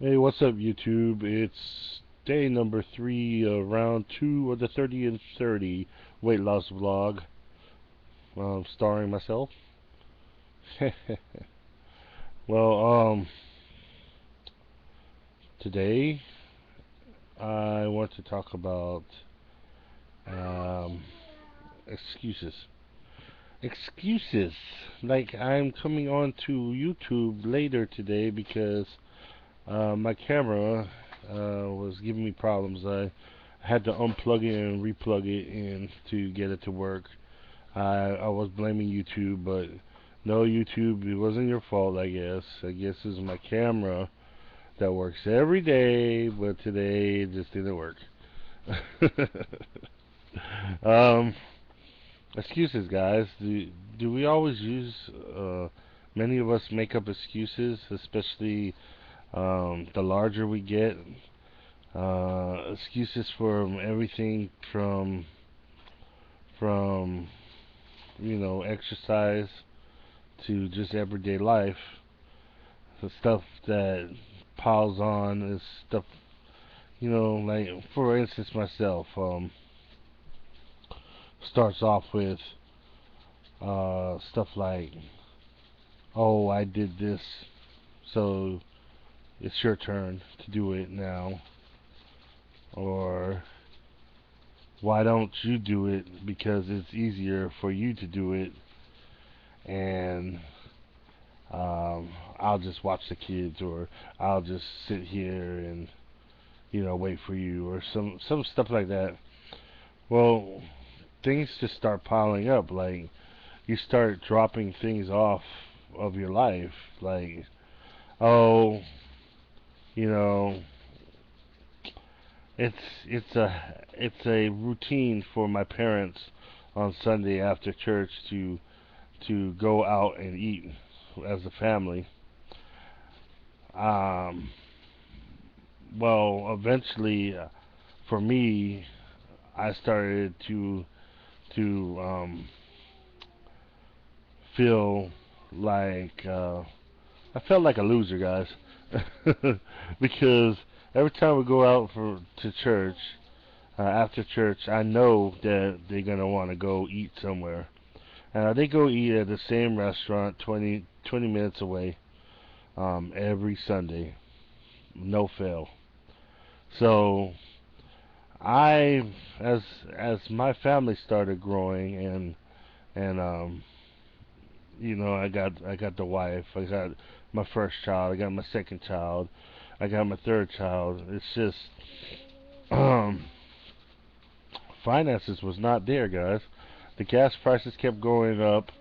Hey, what's up, YouTube? It's day number 3, round 2 of the 30 and 30 weight loss vlog, starring myself. well, today I want to talk about um, excuses. Excuses. Like, I'm coming on to YouTube later today because my camera was giving me problems. I had to unplug it and replug it in to get it to work. I was blaming YouTube, but no, YouTube, it wasn't your fault, I guess. I guess it's my camera that works every day, but today it just didn't work. um, Excuses, guys. Do we always use, many of us make up excuses, especially the larger we get. Excuses for everything from exercise to just everyday life. The stuff that piles on is stuff, like for instance myself, starts off with stuff like, oh, I did this, so it's your turn to do it now, or why don't you do it because it's easier for you to do it, and I'll just watch the kids, or I'll just sit here and wait for you, or some stuff like that. Well, things just start piling up. Like, you start dropping things off of your life. Like, oh, you know, it's it's a routine for my parents on Sunday after church to go out and eat as a family. Um, well, eventually, for me, I started to feel like I felt like a loser, guys, because every time we go out to church, after church, I know that they're gonna want to go eat somewhere, and they go eat at the same restaurant 20 minutes away, every Sunday, no fail. So I, as my family started growing, and I got the wife, I got my first child, I got my second child, I got my third child. It's just um, finances was not there, guys. The gas prices kept going up,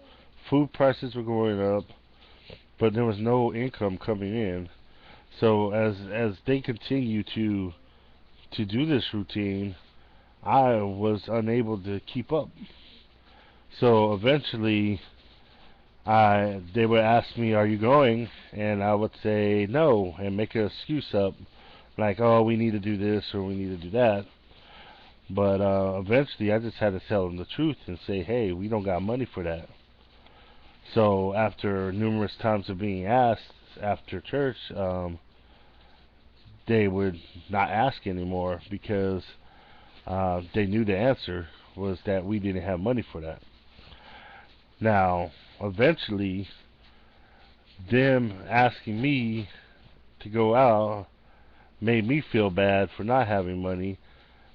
food prices were going up, but there was no income coming in. So as they continue to do this routine, I was unable to keep up. So eventually, I they would ask me, "Are you going?" And I would say no, and make an excuse up, like, "Oh, we need to do this or we need to do that." But eventually, I just had to tell them the truth and say, "Hey, we don't got money for that." So after numerous times of being asked after church, they would not ask anymore because they knew the answer was that we didn't have money for that. Now, eventually, them asking me to go out made me feel bad for not having money,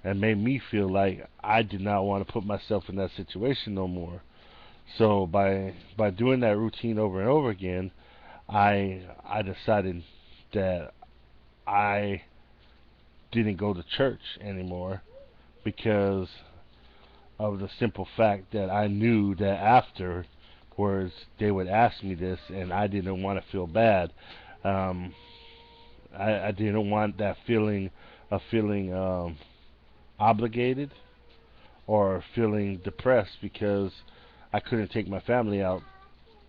and made me feel like I did not want to put myself in that situation no more. So by doing that routine over and over again, I decided that I didn't go to church anymore because of the simple fact that I knew that afterwards they would ask me this, and I didn't want to feel bad. Um, I didn't want that feeling of feeling obligated or feeling depressed because I couldn't take my family out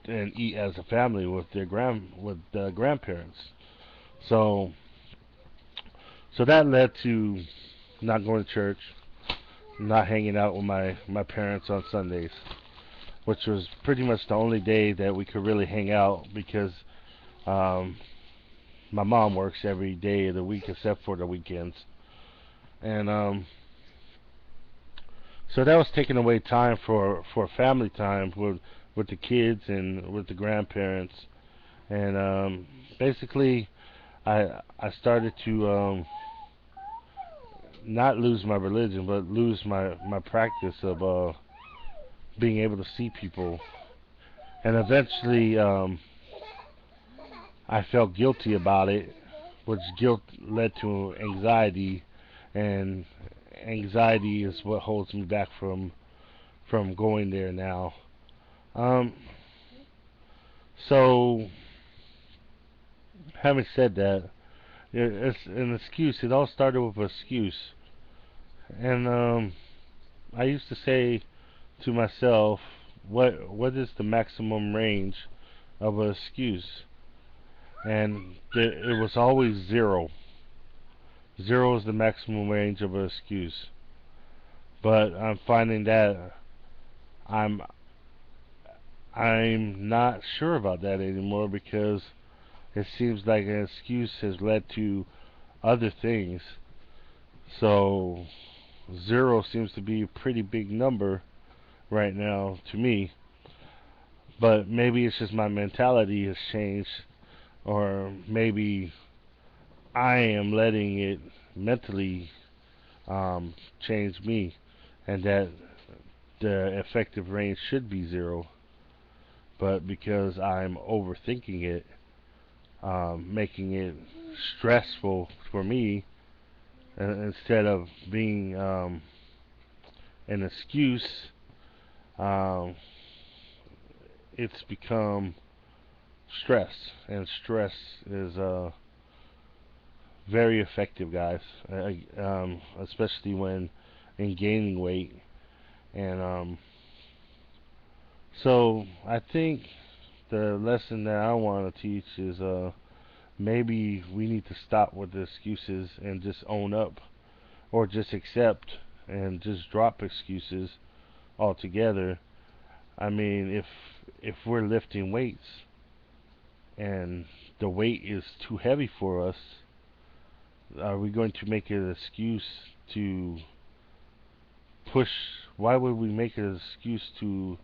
and eat as a family with with the grandparents. So that led to not going to church, not hanging out with my parents on Sundays, which was pretty much the only day that we could really hang out because um, my mom works every day of the week except for the weekends, and so that was taking away time for family time with the kids and with the grandparents, and basically I started to not lose my religion, but lose my practice of being able to see people, and eventually I felt guilty about it, which guilt led to anxiety, and anxiety is what holds me back from going there now. Um, so having said that, it's an excuse. It all started with an excuse, and I used to say to myself, what is the maximum range of an excuse? And it was always zero. Zero is the maximum range of an excuse. But I'm finding that I'm I'm not sure about that anymore, because it seems like an excuse has led to other things. So zero seems to be a pretty big number right now to me. But maybe it's just my mentality has changed, or maybe I am letting it mentally change me, and that the effective range should be zero. But because I'm overthinking it, making it stressful for me, instead of being an excuse, um, it's become stress, and stress is very effective, guys. Especially when in gaining weight, and so I think the lesson that I want to teach is maybe we need to stop with the excuses and just own up, or just accept and just drop excuses altogether. I mean, if we're lifting weights and the weight is too heavy for us, are we going to make it an excuse to push? Why would we make it an excuse to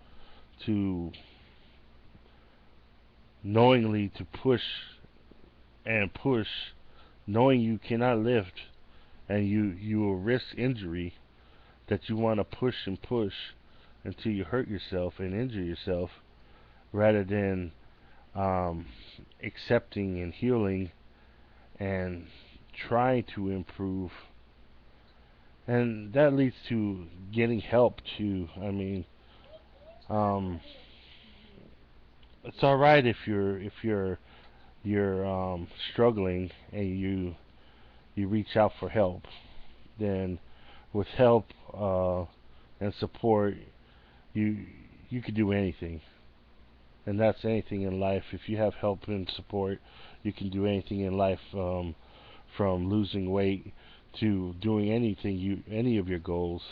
knowingly to push and push, knowing you cannot lift, and you will risk injury, that you want to push and push until you hurt yourself and injure yourself, rather than um, accepting and healing and trying to improve? And that leads to getting help too. I mean, um, it's all right if you're struggling and you reach out for help. Then with help and support, you you can do anything, and that's anything in life. If you have help and support, you can do anything in life, from losing weight to doing any of your goals,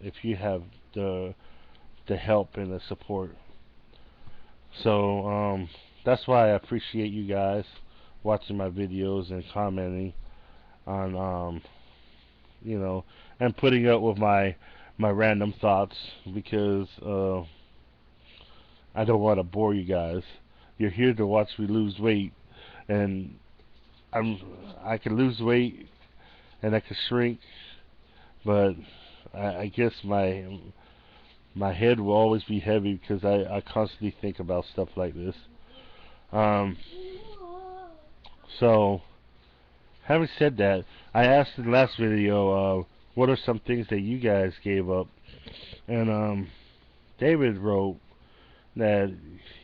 if you have the the help and the support. So that's why I appreciate you guys watching my videos and commenting on you know, and putting up with my random thoughts, because I don't want to bore you guys. You're here to watch me lose weight, and I'm I can lose weight and I can shrink, but I guess my head will always be heavy, because I constantly think about stuff like this. Um, so having said that, I asked in the last video, what are some things that you guys gave up, and David wrote that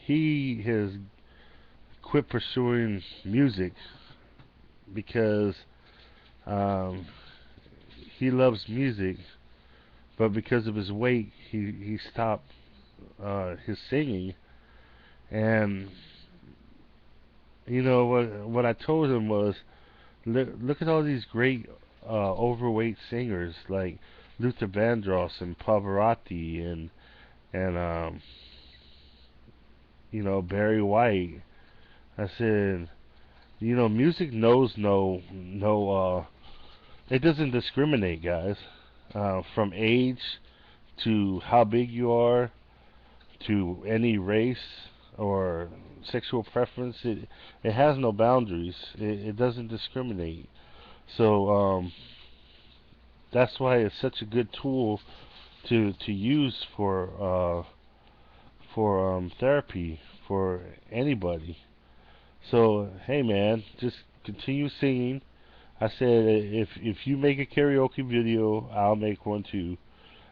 he has quit pursuing music because um, he loves music, but because of his weight, he stopped his singing. And what I told him was, look at all these great overweight singers like Luther Vandross and Pavarotti and Barry White. I said, You know, music knows it doesn't discriminate, guys. From age to how big you are to any race or sexual preference, it has no boundaries. It doesn't discriminate. So that's why it's such a good tool to use for therapy for anybody. So hey man, just continue singing. I said if you make a karaoke video, I'll make one too.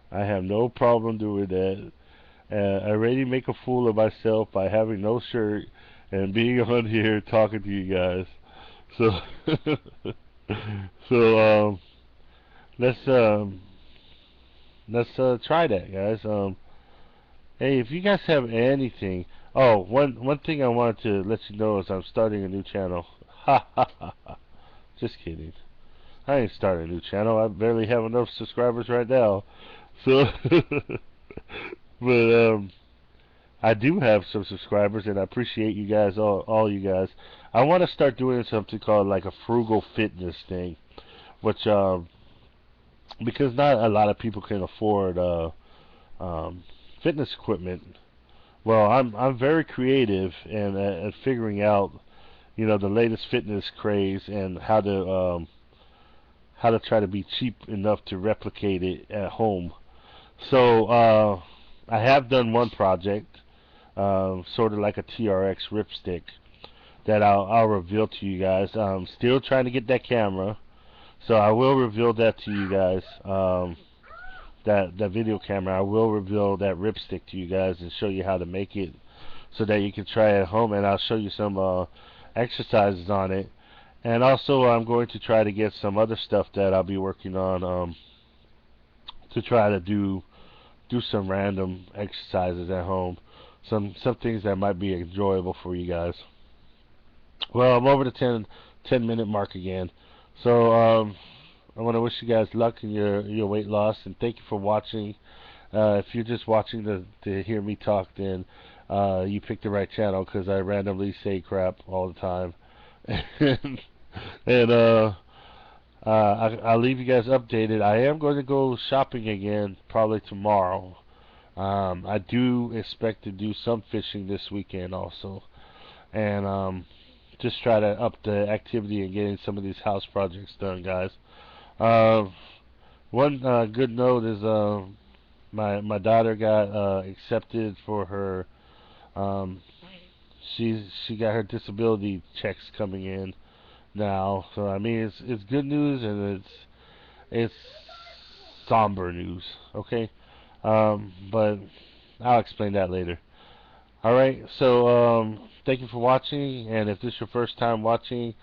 I have no problem doing that. I already make a fool of myself by having no shirt and being on here talking to you guys. So so let's try that, guys. Hey, if you guys have anything, oh, one thing I wanted to let you know is I'm starting a new channel. Ha ha ha ha. Just kidding. I ain't starting a new channel. I barely have enough subscribers right now. So, but I do have some subscribers, and I appreciate you guys, all you guys. I want to start doing something called like a frugal fitness thing, which because not a lot of people can afford fitness equipment. Well, I'm very creative and at figuring out, you know, the latest fitness craze and how to try to be cheap enough to replicate it at home. So I have done one project, sort of like a TRX ripstick that I'll reveal to you guys. I'm still trying to get that camera, so I will reveal that to you guys. That video camera, I will reveal that ripstick to you guys and show you how to make it so that you can try it at home, and I'll show you some exercises on it. And also I'm going to try to get some other stuff that I'll be working on to try to do some random exercises at home, some things that might be enjoyable for you guys. Well, I'm over the 10 minute mark again, so I want to wish you guys luck in your weight loss, and thank you for watching. If you're just watching to hear me talk, then you picked the right channel, because I randomly say crap all the time. And I'll leave you guys updated. I am going to go shopping again probably tomorrow. I do expect to do some fishing this weekend also, and just try to up the activity and getting some of these house projects done, guys. Uh, one good note is my daughter got accepted for her. Um, she got her disability checks coming in now, so I mean it's good news, and it's somber news. Okay, but I'll explain that later. Alright, so thank you for watching, and if this is your first time watching,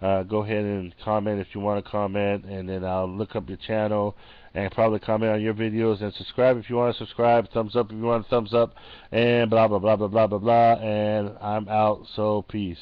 go ahead and comment if you want to comment, and then I'll look up your channel and probably comment on your videos, and subscribe if you want to subscribe, thumbs up if you want a thumbs up, and blah blah blah blah blah blah blah, and I'm out, so peace.